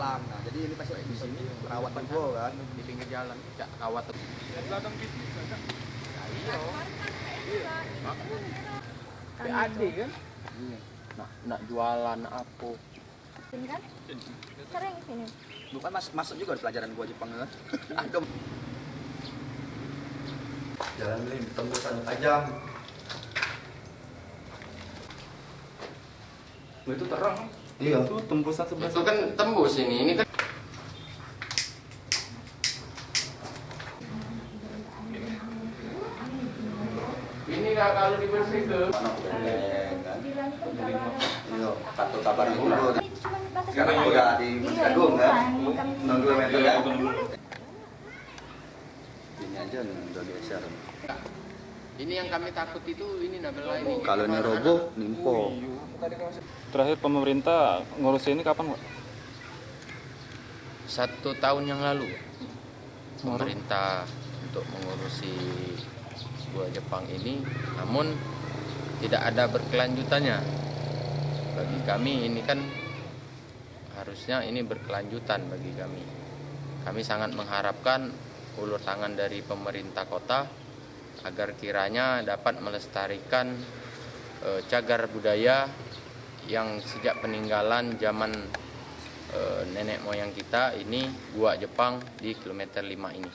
malam. Nah, jadi ini pasti di sini rawat juga kan di pinggir jalan, cak rawat. Belakang bisnis ada. PAD kan? Iya. Nak jualan apa? Sini kan? Sering sini. bukan masuk juga di pelajaran gua Jepang kan. Agam. Jalan ini tembusan tajam. Itu terang. Iya. Itu tembusan sebelah Itu kan tembus ini kan. Ini kalau dibersihkan. Mana boleh kan? Iya, kartu kabar dulu. Sekarang udah di Gadung kan? 6 kilometer ya. Ini aja udah geser. Ini yang kami takut itu ini Nabila ini. Kalau ini roboh, nimpo. Terakhir pemerintah ngurus ini kapan, Pak? 1 tahun yang lalu pemerintah untuk mengurusi gua Jepang ini, namun tidak ada berkelanjutannya. Bagi kami ini kan harusnya ini berkelanjutan bagi kami. Kami sangat mengharapkan ulur tangan dari pemerintah kota agar kiranya dapat melestarikan cagar budaya yang sejak peninggalan zaman nenek moyang kita ini gua Jepang di kilometer 5 ini.